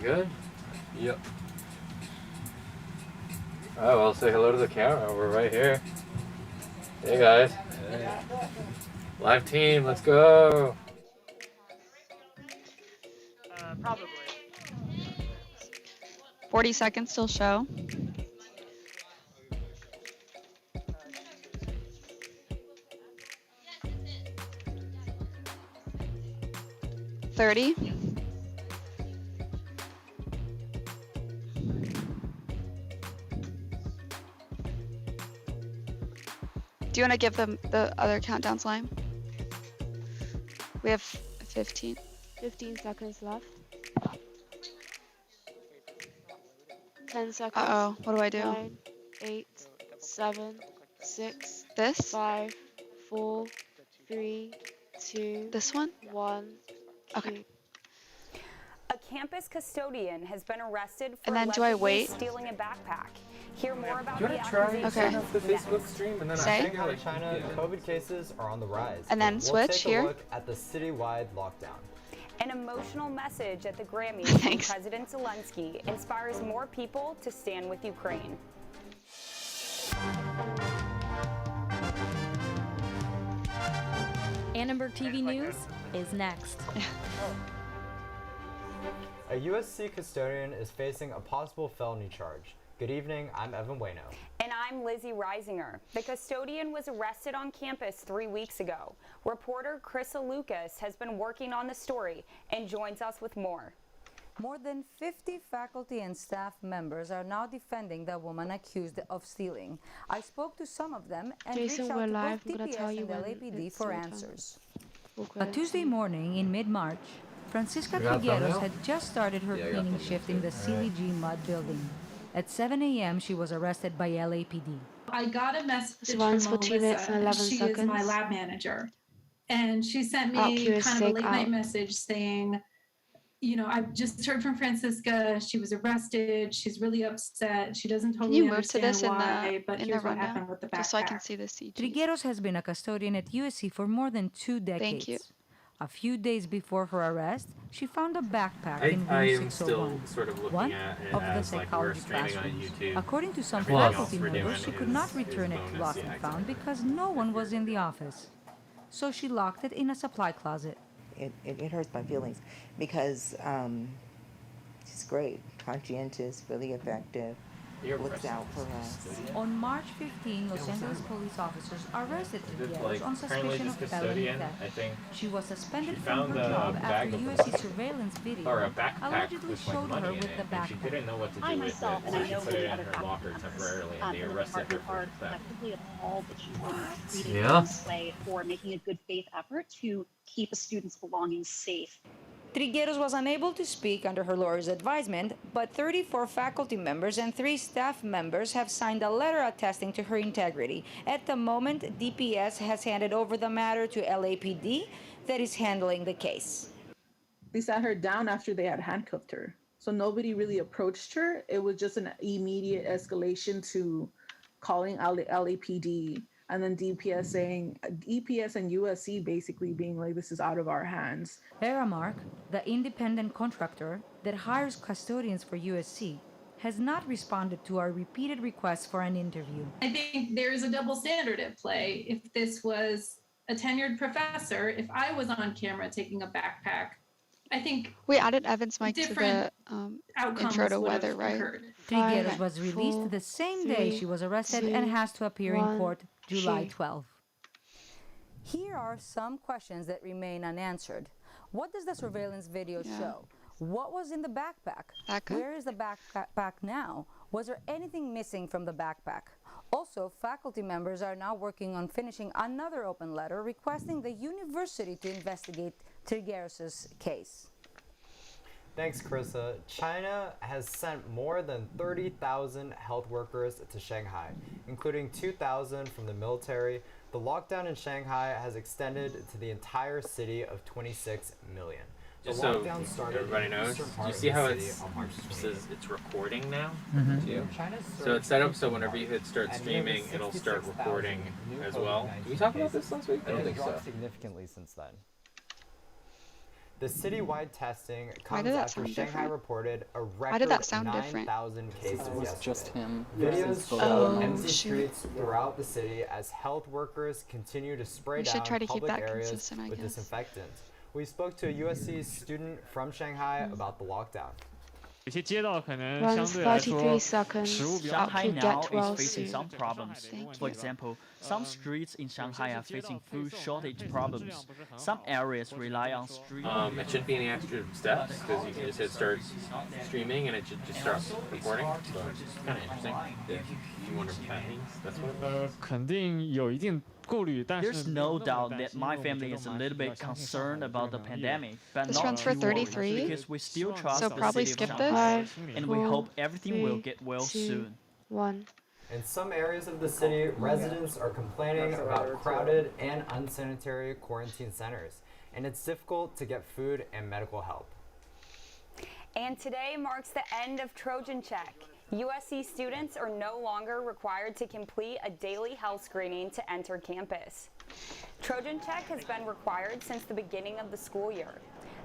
You good? Yep. Oh, well, say hello to the camera. We're right here. Hey, guys. Hey. Live team, let's go. Probably. 40 seconds till show. $30. Do you want to give them the other countdown slime? We have 15. 15 seconds left. 10 seconds. Uh-oh, what do I do? 9, 8, 7, 6, This? 5, 4, 3, 2, This one? 1. Okay. A campus custodian has been arrested for And then do I allegedly wait? stealing a backpack. Hear more about Do you the want to try accusation Okay. setting up the next. Facebook stream and then Say? I Shanghai, think China, COVID cases are on the rise. And then we'll switch take here. a look at the citywide lockdown. An emotional message at the Grammys from Thanks. President Zelenskyy inspires more people to stand with Ukraine. Annenberg TV News is next. A USC custodian is facing a possible felony charge. Good evening, I'm Evan Bueno. And I'm Lizzie Reisinger. The custodian was arrested on campus 3 weeks ago. Reporter Chris Lucas has been working on the story and joins us with more. More than 50 faculty and staff members are now defending the woman accused of stealing. I spoke to some of them and Jason, reached we're out to live. both I'm gonna DPS tell you and when LAPD it's for your time. answers. We'll go A ahead. Tuesday morning in mid-March, Francisca You got Trigueros thumbnail? had just started her Yeah, I got cleaning thumbnail shift in too. the CDG Mud building. At 7 a.m., she was arrested by LAPD. I got a message This from runs for 2 minutes and Melissa. 11 She is my seconds. lab manager. And she sent Out, me Kira's kind of a sick, late night out. message saying, you know, I've just heard from Francisca. She was arrested. She's really upset. She doesn't Can totally you move to understand this why, but in here's the what rundown? happened with the backpack. Just so I can see the CG. Trigueros has been a custodian at USC for more than 2 decades. Thank you. A few days before her arrest, she found a backpack in I room am 601, still sort of looking one at it of the as like we're psychology streaming on classrooms. YouTube. According to some Everything faculty else we're members, doing she could is- not return is it to bonus, Lost yeah, and Found exactly. because no one was in the office. So she locked it in a supply closet. It hurts my feelings because she's great, conscientious, really effective, looks out for us. On March 15, Los Angeles police officers arrested Trigueros on apparently suspicion this of felony custodian, theft. I think, She was suspended she from found her a job bag after of USC surveillance video or a backpack allegedly with like showed her money in with it, the and she backpack. didn't know what to do I with myself, it, and so I she know put many it in other her faculty locker members temporarily, and they in the arrested her department for are theft. collectively appalled that she was treated Yeah. in this way for making a good faith effort to keep a student's belongings safe. Trigueros was unable to speak under her lawyer's advisement, but 34 faculty members and 3 staff members have signed a letter attesting to her integrity. At the moment, DPS has handed over the matter to LAPD that is handling the case. They sat her down after they had handcuffed her. So nobody really approached her. It was just an immediate escalation to calling LAPD and then DPS saying, EPS and USC basically being like, this is out of our hands. Aramark, the independent contractor that hires custodians for USC, has not responded to our repeated requests for an interview. I think there is a double standard at play. If this was a tenured professor, if I was on camera taking a backpack, I think We added Evan's mic to the different outcomes intro to would have weather, right? occurred. Trigueros Okay. was released 4, the same day 3, she was arrested 2, and has to appear in 1, court July shoot. 12. Here are some questions that remain unanswered. What does the surveillance video Yeah. show? What was in the backpack? Backpack? Where is the backpack now? Was there anything missing from the backpack? Also, faculty members are now working on finishing another open letter requesting the university to investigate Trigueros' case. Thanks, Carissa. China has sent more than 30,000 health workers to Shanghai, including 2,000 from the military. The lockdown in Shanghai has extended to the entire city of 26 million. The Just so lockdown started everybody in the knows, eastern do part you of see the how city it's on March says 28th. it's recording now? China's So it's set up so whenever you hit start streaming, it'll start recording as well. Did we talk about this last week? I don't think so. Significantly since then. The citywide testing Why comes did that after sound Shanghai different? reported a Why did that record sound different? 9,000 cases It was yesterday. just him. Videos show Oh, empty shoot. streets throughout the city as health workers continue to spray We should down try to keep public that areas consistent, I with guess. disinfectant. We spoke to a USC student from Shanghai about the lockdown. 有些街道可能 Runs 相对来说 43 seconds 食物比较 up好 to Shanghai get now well is facing soon. some problems. For example, some streets in Shanghai are facing food shortage problems. Some areas rely on street. It shouldn't be any extra steps because you can just hit start streaming and it should just start recording. So it's kind of interesting. If you wonder what that means, that's what. 肯定有一定顾虑，但是 There's no doubt that my family is a little bit concerned about the pandemic, but This not runs for too worried, 33, because we still trust so the probably city of skip Shanghai, this. 5, and we 4, hope everything will 3, get well 2, soon. 1. In some areas of the city, residents are complaining about crowded and unsanitary quarantine centers, and it's difficult to get food and medical help. And today marks the end of Trojan Check. USC students are no longer required to complete a daily health screening to enter campus. Trojan Check has been required since the beginning of the school year.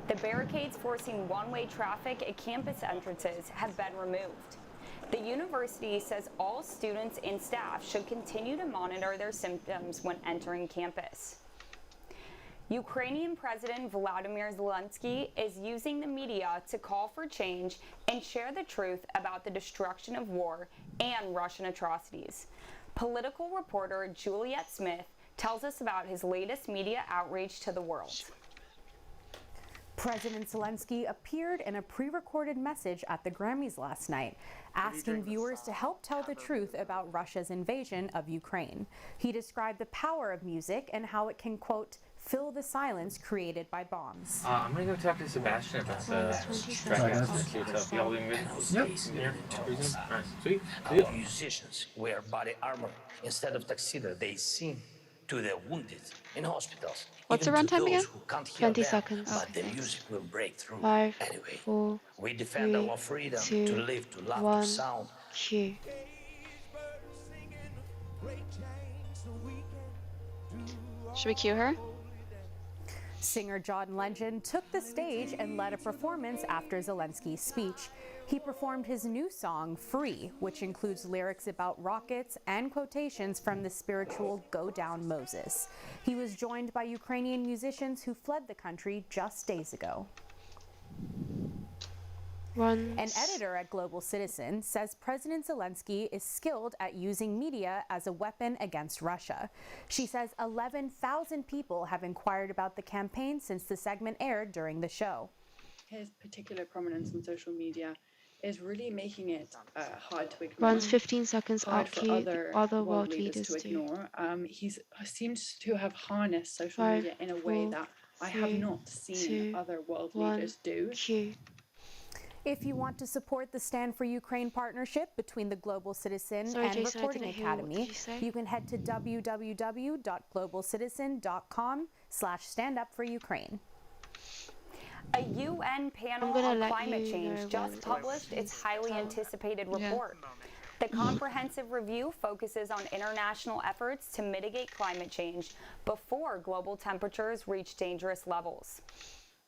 The barricades forcing one-way traffic at campus entrances have been removed. The university says all students and staff should continue to monitor their symptoms when entering campus. Ukrainian President Volodymyr Zelenskyy is using the media to call for change and share the truth about the destruction of war and Russian atrocities. Political reporter Juliet Smith tells us about his latest media outreach to the world. President Zelenskyy appeared in a pre-recorded message at the Grammys last night, asking viewers to help tell the truth about Russia's invasion of Ukraine. He described the power of music and how it can, quote, fill the silence created by bombs. I'm gonna go talk to Sebastian about the track stuff. Y'all doing good? Yep. Alright, sweet. Our musicians wear body armor instead of tuxedo. They sing to the wounded in hospitals. What's the even to runtime those again? who can't hear 20 them, seconds. But Okay, the music will break through. 5, Anyway, 4, we defend 3, our freedom 2, to live, to love, 1. to sound. Cue. Should we cue her? Singer John Legend took the stage and led a performance after Zelenskyy's speech. He performed his new song, Free, which includes lyrics about rockets and quotations from the spiritual Go Down Moses. He was joined by Ukrainian musicians who fled the country just days ago. An editor at Global Citizen says President Zelenskyy is skilled at using media as a weapon against Russia. She says 11,000 people have inquired about the campaign since the segment aired during the show. His particular prominence on social media is really making it hard to ignore. Runs 15 seconds hard out, for cue other world leaders to to. ignore. He seems to have harnessed social 5, media in a way 4, that I have 3, not seen 2, other world 1, leaders do. Cue. If you want to support the Stand for Ukraine partnership between the Global Citizen Sorry, and Jason, I Reporting didn't hear what Academy, did you say? you can head to www.globalcitizen.com/standupforukraine. A UN panel I'm gonna on let climate you change know just when published it's its highly done. anticipated Yeah. report. The comprehensive review focuses on international efforts to mitigate climate change before global temperatures reach dangerous levels.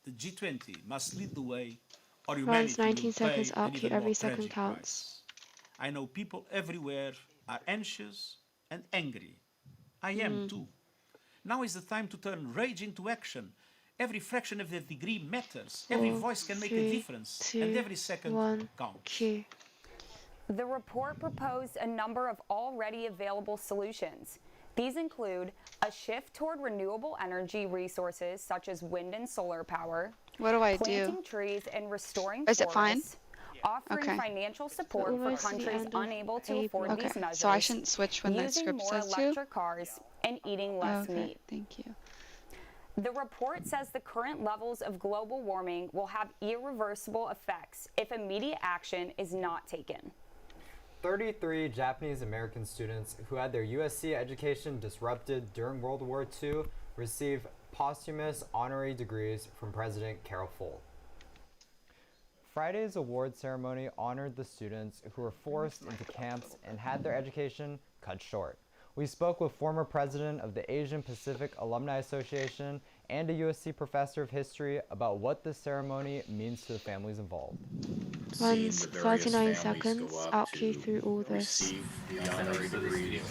The G20 must lead the way, or Runs humanity 19 will seconds pay out, an cue even every more second tragic counts. price. I know people everywhere are anxious and angry. I am too. Now is the time to turn rage into action. Every fraction of a degree matters. Every 4, voice can make 3, a difference, 2, and every second 1, counts. Cue. The report proposed a number of already available solutions. These include a shift toward renewable energy resources such as wind and solar power, What do I planting do? trees and restoring Is it fine? forests, offering Okay. financial support for almost the countries end of unable to April. afford Okay, these measures, so I shouldn't switch when the using script more says to? electric cars, and eating less Okay, meat. thank you. The report says the current levels of global warming will have irreversible effects if immediate action is not taken. 33 Japanese American students who had their USC education disrupted during World War II receive posthumous honorary degrees from President Carol Folt. Friday's award ceremony honored the students who were forced into camps and had their education cut short. We spoke with former president of the Asian Pacific Alumni Association and a USC professor of history about what this ceremony means to the families involved. Runs 39 seconds. I'll queue through all this. The honorary degrees,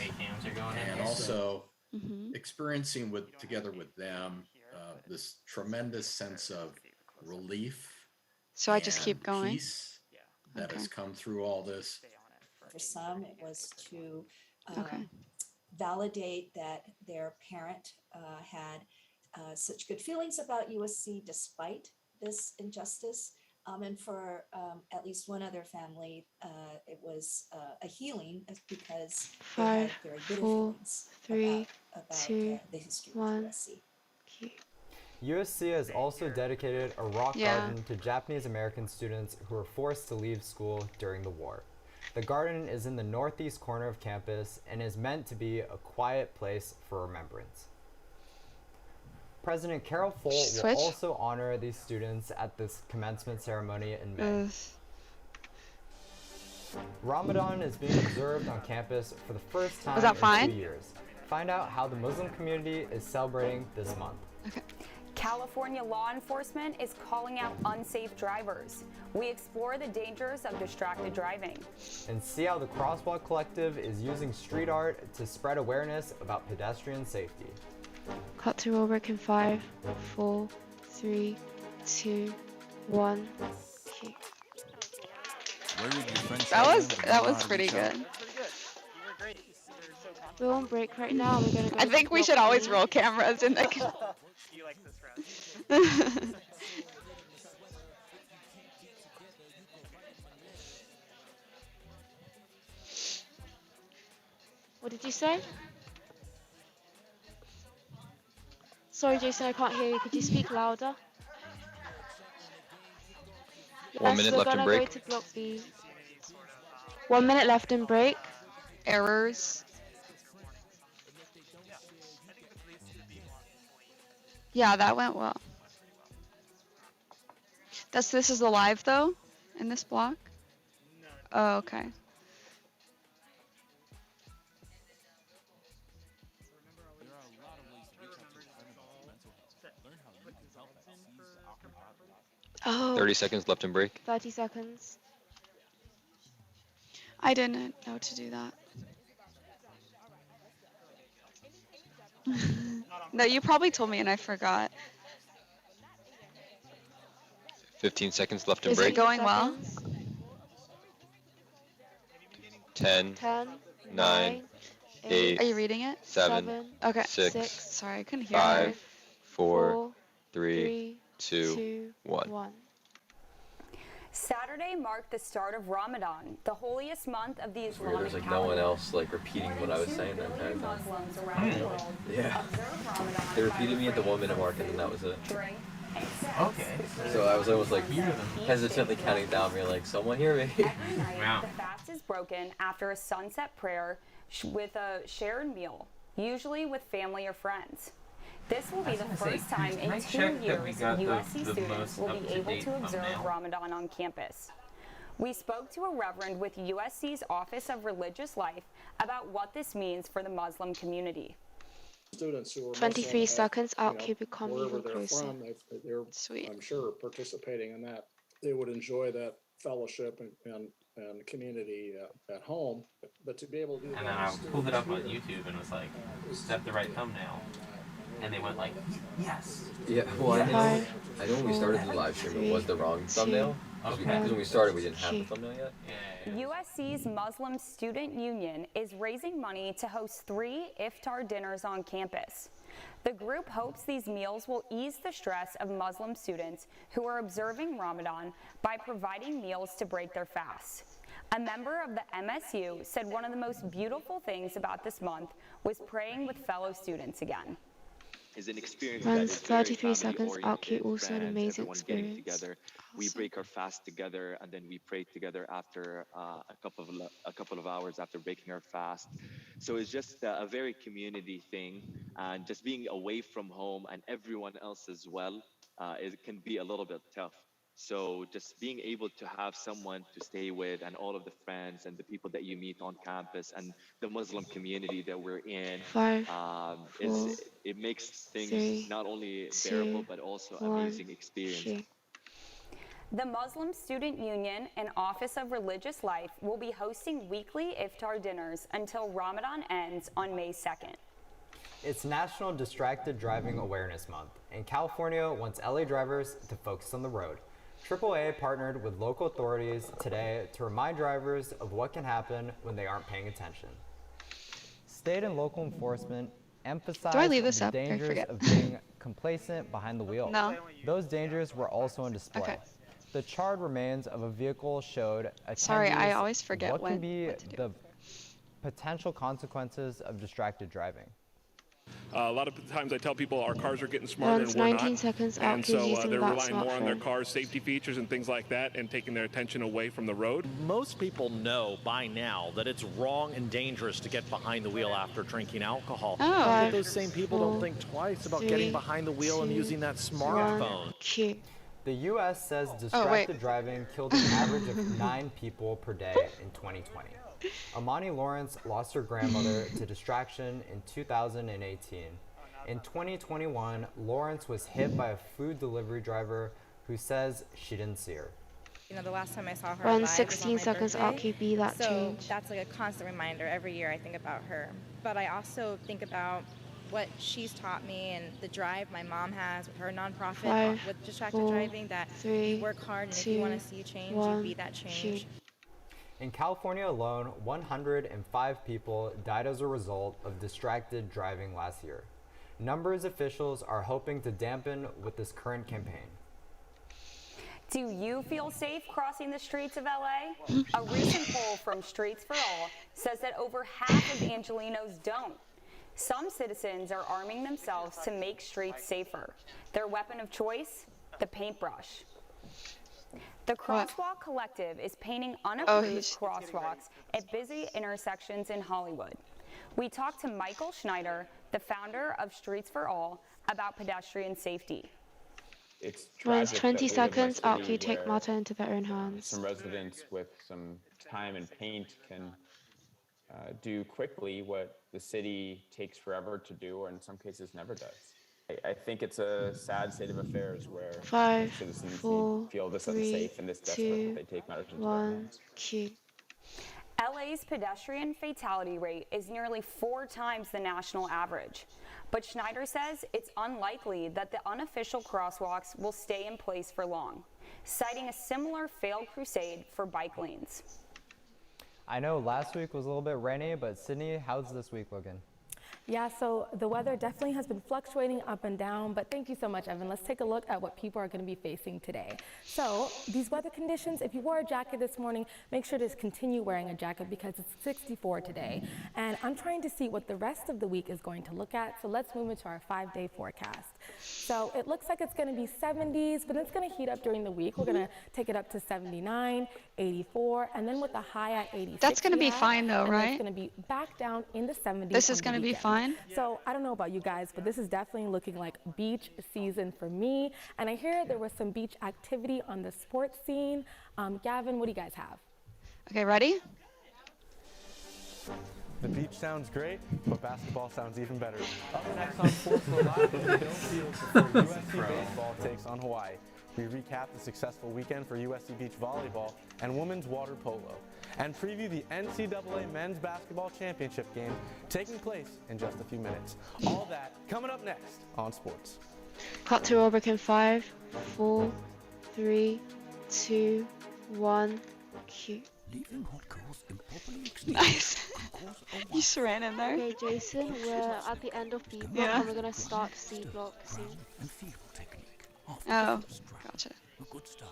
and also Mhm. experiencing together with them this tremendous sense of relief. So I just and keep going? Peace that has come through all this. For some, it was to Okay. validate that their parent had such good feelings about USC despite this injustice. And for at least one other family, it was a healing because they had 5, very bitter 4, feelings 3, about 2, the history of 1. USC. USC has also dedicated a rock garden to Japanese American students who were forced to leave school during the war. The garden is in the northeast corner of campus and is meant to be a quiet place for remembrance. President Carol Folt will also honor these students at this commencement ceremony in May. Ramadan is being observed on campus for the first time in 2 years. Find out how the Muslim community is celebrating this month. California law enforcement is calling out unsafe drivers. We explore the dangers of distracted driving. And see how the Crosswalk Collective is using street art to spread awareness about pedestrian safety. Cut to rollback in 5, 4, 3, 2, 1. Queue. That was pretty good. We're on break right now. We're gonna go. I think we should always roll cameras in the. You like this round? What did you say? Sorry, Jason, I can't hear you. Could you speak louder? 1 minute left in break. Go to block B. 1 minute left in break. Errors. Yeah, that went well. This is the live though, in this block? Oh, okay. Oh. 30 seconds left in break. 30 seconds. I didn't know to do that. No, you probably told me and I forgot. 15 seconds left in Is break. it going well? 10, 10, 9, 8. Are you reading it? 7. Okay. 6. Sorry, I couldn't hear 5. you. 4. 3. 2. 1. Saturday marked the start of Ramadan, the holiest month of the Weird, Islamic there's like no calendar. one else like repeating what I was saying that entire time. Muslims around the world Yeah. observe Ramadan They by repeated me at the 1 minute mark and then that was it. drink, and sex. Okay. So I was almost like hesitantly counting down, being like, someone hear me. Every night, the fast is broken after a sunset prayer with a shared meal, usually with family or friends. This will be the first time in 2 years USC students will be able to observe Ramadan on campus. We spoke to a reverend with USC's Office of Religious Life about what this means for the Muslim community. Students who are 23 Muslim, seconds. I'll you know, keep it calm wherever even they're closer. from, they're Sweet. I'm sure participating in that. They would enjoy that fellowship and community at home, but to be able to do And that then I as pulled it up on students, YouTube and was like, is that the right thumbnail? And they went like, yes. Yeah, well, I know Five, when we started the live stream, it was the wrong thumbnail. Because when we started, we didn't have the thumbnail yet. USC's Muslim Student Union is raising money to host 3 iftar dinners on campus. The group hopes these meals will ease the stress of Muslim students who are observing Ramadan by providing meals to break their fast. A member of the MSU said one of the most beautiful things about this month was praying with fellow students again. Is an experience Runs that is very 33 seconds. family-oriented, Outkick, also an friends, amazing everyone getting experience. together. We break our fast together, and then we pray together after a couple of hours after breaking our fast. So it's just a very community thing, and just being away from home and everyone else as well, it can be a little bit tough. So just being able to have someone to stay with and all of the friends and the people that you meet on campus and the Muslim community that we're in, 5, 4, it makes things 3, not only 2, bearable but also 1, amazing experience. The Muslim Student Union and Office of Religious Life will be hosting weekly iftar dinners until Ramadan ends on May 2nd. It's National Distracted Driving Awareness Month, and California wants LA drivers to focus on the road. AAA partnered with local authorities today to remind drivers of what can happen when they aren't paying attention. State and local enforcement emphasize the dangers of being complacent behind the wheel. No. Those dangers were also on display. Okay. The charred remains of a vehicle showed Sorry, I attendees always forget what can be what to do. the potential consequences of distracted driving. A lot of times I tell people our cars are getting smarter and we're 19 not. seconds out, And keep so using they're that relying more on their smartphone. car's safety features and things like that and taking their attention away from the road. Most people know by now that it's wrong and dangerous to get behind the wheel after drinking alcohol. Oh. But those same people don't think twice about getting behind the wheel and using that smartphone. The U.S. says distracted driving killed an average of 9 people per day in 2020. Amani Lawrence lost her grandmother to distraction in 2018. In 2021, Lawrence was hit by a food delivery driver who says she didn't see her. You know, the last time I saw her Run alive was 16 on my seconds out, birthday. QB, that so change. that's like a constant reminder. Every year I think about her. But I also think about what she's taught me and the drive my mom has with her nonprofit 5, with distracted 4, driving, that 3, you work hard, and if 2, you want to see change, 1, you be that change. In California alone, 105 people died as a result of distracted driving last year. Numbers officials are hoping to dampen with this current campaign. Do you feel safe crossing the streets of LA? A recent poll from Streets for All says that over half of Angelenos don't. Some citizens are arming themselves to make streets safer. Their weapon of choice? The paintbrush. The Crosswalk Collective is painting unapproved crosswalks at busy intersections in Hollywood. We talked to Michael Schneider, the founder of Streets for All, about pedestrian safety. It's Runs tragic 20 that we live in a seconds out, city you take where matter into their own hands. some residents with some time and paint can do quickly what the city takes forever to do, or in some cases never does. I think it's a sad state of affairs where 5, citizens 4, feel this 3, unsafe and this desperate 2, that they take matters into their 1, hands. Q. LA's pedestrian fatality rate is nearly 4 times the national average. But Schneider says it's unlikely that the unofficial crosswalks will stay in place for long, citing a similar failed crusade for bike lanes. I know last week was a little bit rainy, but Sydney, how's this week looking? Yeah, so the weather definitely has been fluctuating up and down, but thank you so much, Evan. Let's take a look at what people are going to be facing today. So these weather conditions, if you wore a jacket this morning, make sure to continue wearing a jacket because it's 64 today. And I'm trying to see what the rest of the week is going to look at, so let's move into our 5-day forecast. So it looks like it's going to be 70s, but it's going to heat up during the week. We're going to take it up to 79, 84, and then with the high at 86. That's going to be fine though, and right? It's going to be back down in the 70s. This is on the going to be weekend. fine? So I don't know about you guys, but this is definitely looking like beach season for me. And I hear there was some beach activity on the sports scene. Gavin, what do you guys have? Okay, ready? The beach sounds great, but basketball sounds even better. Up next on Sports Live, the Bill Fields before USC baseball takes on Hawaii. We recap the successful weekend for USC beach volleyball and women's water polo, and preview the NCAA men's basketball championship game taking place in just a few minutes. All that coming up next on Sports. Cut to Robrick in 5, 4, 3, 2, 1, Q. Leaving hot coals improperly Nice. You just ran in there. Okay, Jason, we're at the end of B block Yeah. and we're going to start C block soon. and feel technique. After Oh, the first strike, gotcha. a good start.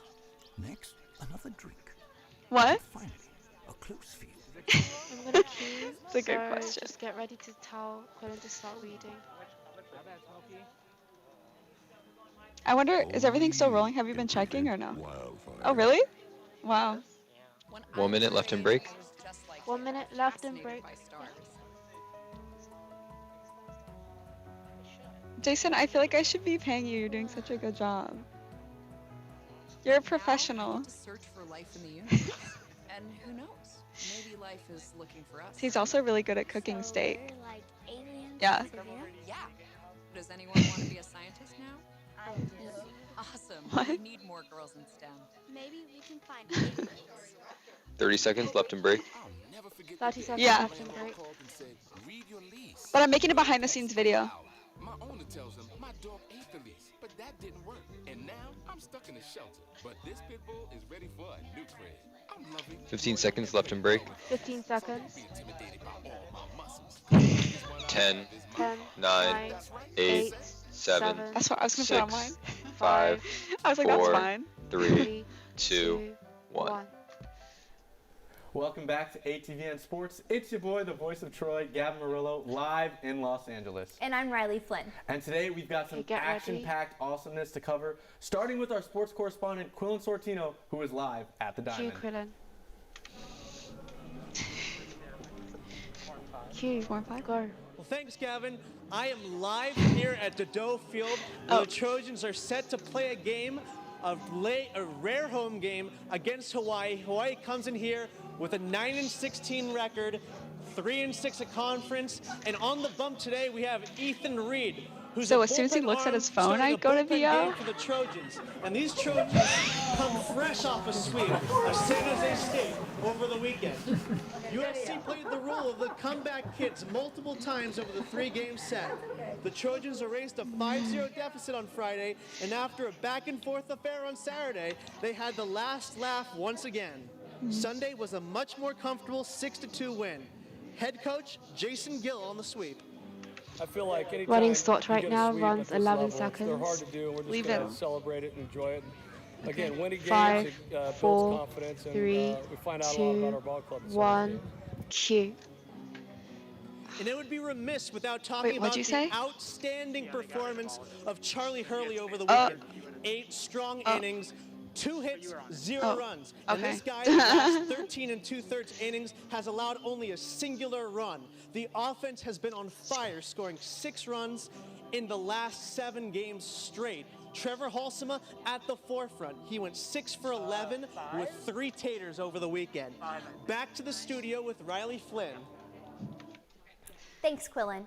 Next, another drink. What? And finally, a close feel. I'm going to queue, It's a good so question. just get ready to tell Colin to start reading. I wonder, is everything still rolling? Have you been checking or no? Oh, really? Wow. 1 minute left in break. 1 minute left in break. Jason, I feel like I should be paying you. You're doing such a good job. You're a professional. To search for life in the universe. And who knows? Maybe life is looking for us. He's also really good at cooking steak. Yeah. Yeah. Does anyone want to be a scientist now? I do. Awesome. What? We need more girls in STEM. Maybe we can find aliens. 30 seconds left in break. 30 seconds Yeah. left in break. But I'm making a behind the scenes video. My owner tells him my dog ate the leash, but that didn't work. And now I'm stuck in a shelter. But this pit bull is ready for a new crib. I'm loving 15 seconds left in break. 15 seconds. 10, 10, 9, 8, 7, That's what I was gonna put on 6, mine. 5, I was like, that's 4, fine. 3, 2, 1. Welcome back to ATVN Sports. It's your boy, the voice of Troy, Gavin Murillo, live in Los Angeles. And I'm Riley Flynn. And today we've got some get ready. action-packed awesomeness to cover, starting with our sports correspondent, Quillen Sortino, who is live at the Cue, Diamond. Quillen. Cue. 4 and 5. Go. Well, thanks, Gavin. I am live here at Dodo Field, where the Trojans are set to play a game of a rare home game against Hawaii. Hawaii comes in here with a 9-16 record, 3-6 at conference, and on the bump today we have Ethan Reed, who's So a as soon as he bullpen looks at arm his phone, starting I a go to bullpen VO. game for the Trojans. And these Trojans come fresh off a sweep of San Jose State over the weekend. USC played the role of the comeback kids multiple times over the 3-game set. The Trojans erased a 5-0 deficit on Friday, and after a back-and-forth affair on Saturday, they had the last laugh once again. Sunday was a much more comfortable 6-2 win. Head coach Jason Gill on the sweep. I feel like anytime Running stopped you right get a now, sweep runs at this 11 level, They're hard seconds. to do, and we're Leave just going it. to celebrate it and enjoy it. Again, winning games, 5, it builds 4, confidence, and 3, we find out a lot 2, about our ball club. So, 1. Cue. And it would be remiss without talking Wait, about what'd you the say? outstanding performance of Charlie Hurley over the weekend. 8 strong innings, 2 hits, 0 runs. And okay. this guy, in the last 13 2/3 innings, has allowed only a singular run. The offense has been on fire, scoring 6 runs in the last 7 games straight. Trevor Halsema at the forefront. He went 6 for 11 with 3 taters over the weekend. Back to the studio with Riley Flynn. Thanks, Quillen.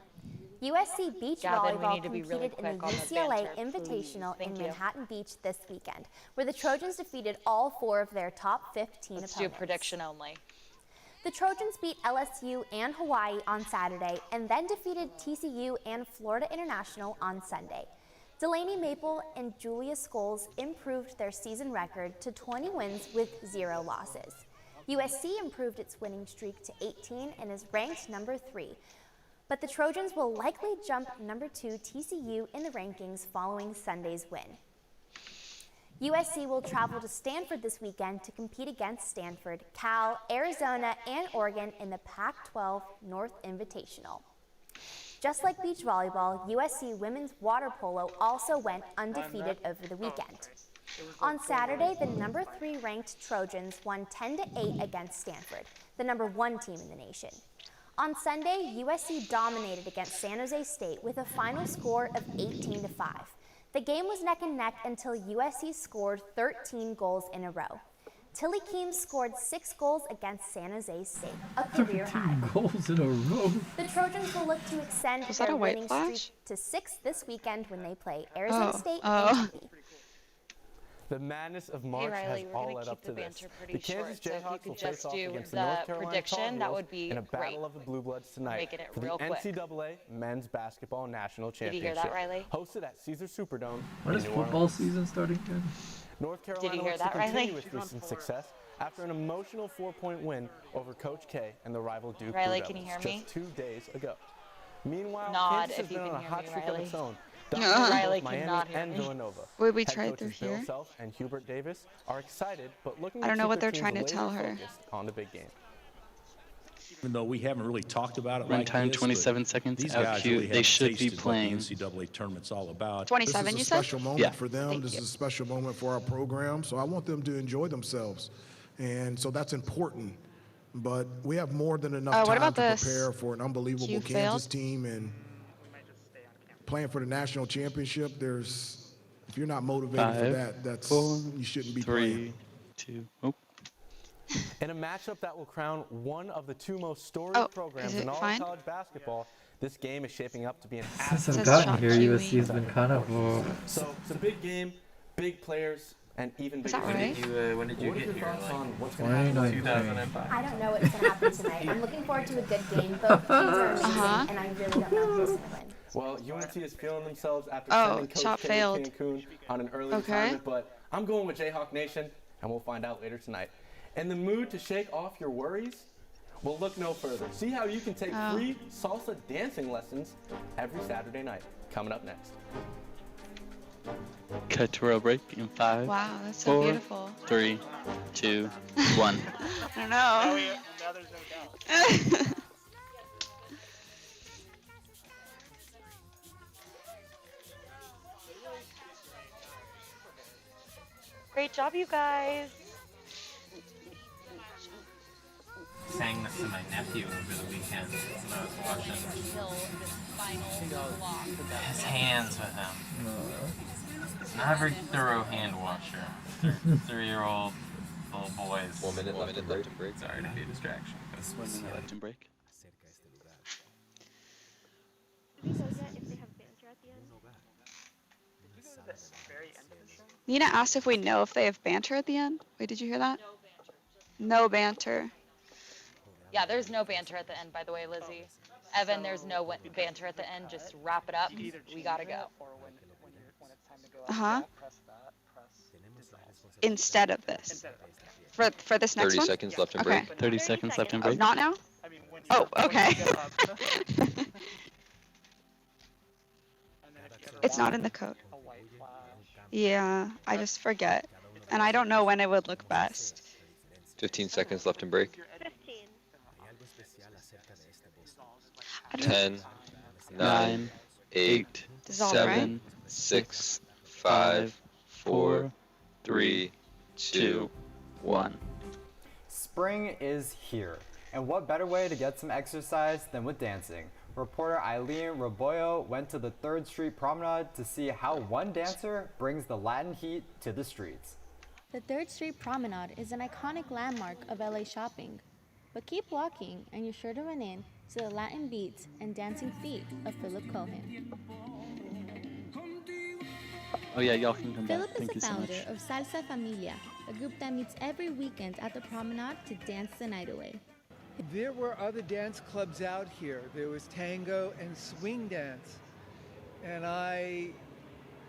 USC Beach Gavin, we Volleyball need to be really competed in the quick on the UCLA banter, Invitational please. in Thank you. Manhattan Beach this weekend, where the Trojans defeated all 4 of their top 15 Let's opponents. do prediction only. The Trojans beat LSU and Hawaii on Saturday and then defeated TCU and Florida International on Sunday. Delaney Maple and Julia Scholes improved their season record to 20 wins with 0 losses. USC improved its winning streak to 18 and is ranked number 3. But the Trojans will likely jump number 2 TCU in the rankings following Sunday's win. USC will travel to Stanford this weekend to compete against Stanford, Cal, Arizona, and Oregon in the Pac-12 North Invitational. Just like beach volleyball, USC women's water polo also went undefeated over the weekend. On Saturday, the number 3 ranked Trojans won 10-8 against Stanford, the number 1 team in the nation. On Sunday, USC dominated against San Jose State with a final score of 18-5. The game was neck and neck until USC scored 13 goals in a row. Tilly Keem scored 6 goals against San Jose State, a career high. Goals in a row. The Trojans will look to extend Was that their a white winning flash? streak to 6 this weekend when they play Arizona State Oh. and Tempe. The madness of March Riley, has we're all gonna led keep up the to this. banter pretty The Kansas short, so if you Jayhawks could will just face off do against the the North Carolina prediction, Tar that Heels would be in a great. battle of the Blue Bloods tonight Making it for real the quick. NCAA Men's Basketball National Did you Championship. hear that, Riley? Hosted at Caesars Superdome When in is New football Orleans. season starting again? North Carolina Did you hear looks that, to Riley? continue its recent success after an emotional 4-point win over Coach K and the rival Duke Riley, Blue can you Devils hear me? just 2 days ago. Meanwhile, Nod Kansas if has you been can on a hear hot me, streak Riley. of its own. Riley Both Miami cannot hear and me. Villanova. Would we Head try coaches through Bill here? Self and Hubert Davis are excited, but looking I don't to know keep what their they're trying to teams tell her. laser-focused on the big game. Even though we haven't really talked about it Run like time this, 27 but seconds. these Out guys cute. really They have should be tasted what playing. the NCAA tournament's all about. 27, This you is a said? special moment Yeah. for them. This is a special moment for our program. So I want them to enjoy themselves. And so that's important. But we have more than enough what time about to this? prepare for an unbelievable You Kansas failed? team and playing for the national championship. There's If you're not motivated for 5, that, that's 4, you shouldn't be 3, playing. 2. Oh. In a matchup that will crown one of the 2 most storied programs in all of college basketball, this game is shaping up to be an Since I've gotten here, USC has been kind of. So it's a big game, big players, and even bigger. When did you What are get your here? thoughts on what's When going to did happen you in know? 2005? I don't know what's going to happen tonight. I'm looking forward to a good game. Both teams are amazing, and I really don't know who's going to win. Well, UNT is feeling themselves after Oh, sending Coach shot Kim failed. to Cancun on an early Okay. retirement, but I'm going with Jayhawk Nation, and we'll find out later tonight. In the mood to shake off your worries? Well, look no further. See how you can take free salsa dancing lessons every Saturday night. Coming up next. Cut to real break in 5. Wow, that's so 4, beautiful. 3, 2, 1. I don't know. Great job, you guys. Sang this to my nephew over the weekend when I was watching his hands with him. He's not a very thorough hand washer. 3-year-old little boys. 1 minute left in break. Sorry to be a distraction. 1 minute left in break. Nina asked if we know if they have banter at the end. Wait, did you hear that? No banter. Yeah, there's no banter at the end, by the way, Lizzie. Evan, there's no banter at the end. Just wrap it up. We gotta go. Uh-huh. Instead of this. For this next 30 one? seconds left in Okay. break. 30 seconds left in break. Not now? Oh, okay. It's not in the code. Yeah, I just forget. And I don't know when it would look best. 15 seconds left in break. 15. 10, 9, 8, This is all 7, 6, 5, 4, 3, 2, 1. Spring is here, and what better way to get some exercise than with dancing? Reporter Eileen Roboyo went to the 3rd Street Promenade to see how one dancer brings the Latin heat to the streets. The 3rd Street Promenade is an iconic landmark of LA shopping. But keep walking and you're sure to run in to the Latin beats and dancing feet of Philip Cohen. Oh yeah, y'all can come Philip back. Thank you is the so much. founder of Salsa Familia, a group that meets every weekend at the Promenade to dance the night away. There were other dance clubs out here. There was tango and swing dance. And I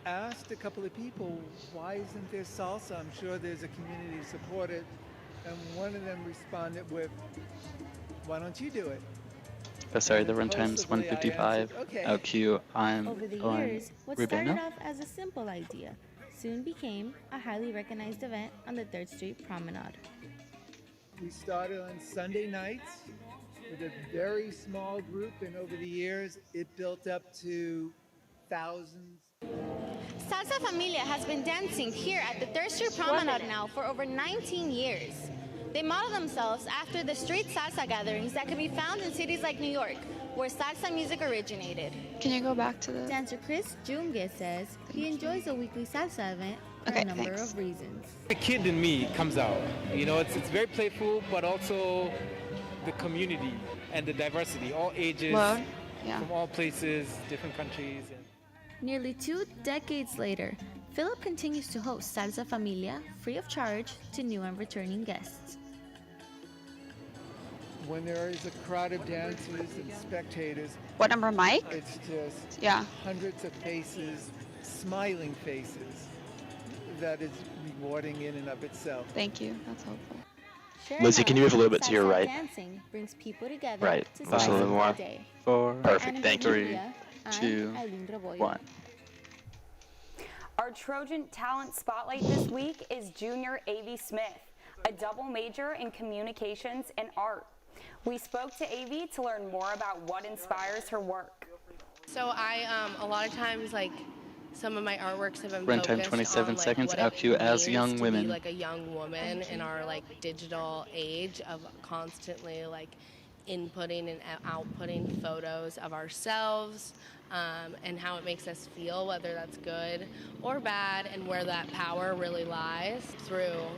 asked a couple of people, why isn't there salsa? I'm sure there's a community to support it. And one of them responded with, why don't you do it? Oh, sorry, the runtime's 155. Okay. LQ, I'm Over the on years, what started Rubino. off as a simple idea soon became a highly recognized event on the 3rd Street Promenade. We started on Sunday nights with a very small group, and over the years, it built up to thousands. Salsa Familia has been dancing here at the 3rd Street Promenade now for over 19 years. They model themselves after the street salsa gatherings that can be found in cities like New York, where salsa music originated. Can you go back to the... Dancer Chris Junge says he enjoys a weekly salsa event for a number of reasons. The kid in me comes out. You know, it's very playful, but also the community and the diversity, all ages, from all places, different countries. Nearly 2 decades later, Philip continues to host Salsa Familia free of charge to new and returning guests. When there is a crowd of dancers and spectators, What number, Mike? it's just Yeah. hundreds of faces, smiling faces, that is rewarding in and of itself. Thank you. That's helpful. Lizzie, can you move a little bit to your Salsa right? Dancing brings people together Right, to just a little celebrate more. the day. 4, Perfect, thank you. 3, I'm 2, Eileen Roboyo. 1. Our Trojan Talent Spotlight this week is junior Avi Smith, a double major in communications and art. We spoke to Avi to learn more about what inspires her work. So a lot of times, like, some of my artworks have been Runtime focused 27 on, like, seconds. what it LQ as means young to women. be, like, a young woman in our, like, digital age of constantly, like, inputting and outputting photos of ourselves and how it makes us feel, whether that's good or bad, and where that power really lies through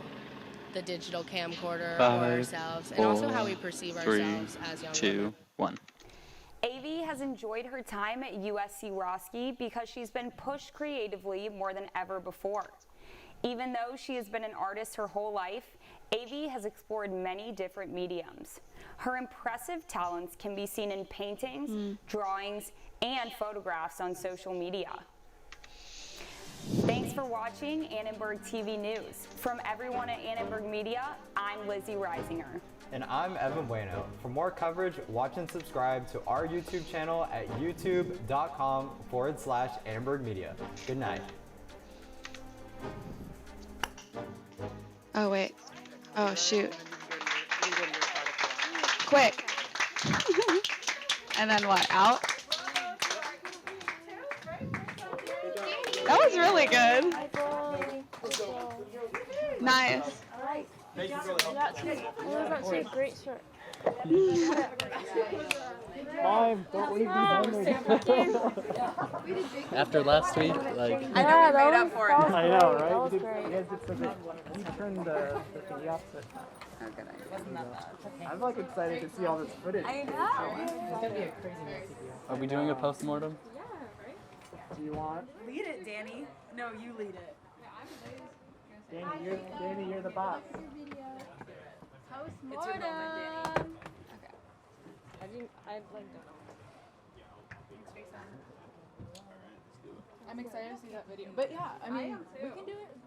the digital camcorder or ourselves, and also how we perceive ourselves as young women. 2, 1. Avi has enjoyed her time at USC Roski because she's been pushed creatively more than ever before. Even though she has been an artist her whole life, Avi has explored many different mediums. Her impressive talents can be seen in paintings, drawings, and photographs on social media. Thanks for watching Annenberg TV News. From everyone at Annenberg Media, I'm Lizzie Reisinger. And I'm Evan Bueno. For more coverage, watch and subscribe to our YouTube channel at youtube.com/Annenberg Media. Good night. Oh, wait. Oh, shoot. Quick. And then what? Out? That was really good. Nice. Great shirt. Mom, don't leave me hungry. After last week, like. I know, we made up for it. I know, right? That was great. You guys did so good. You turned the opposite. Okay, wasn't that bad. I'm like excited to see all this footage. I know. It's gonna be a crazy messy video. Are we doing a postmortem? Yeah, right? Do you want? Lead it, Danny. No, you lead it. Danny, you're the boss. It's your moment, Danny. Okay. I'd like to. I'm excited to see that video. But yeah, I mean, we can do it.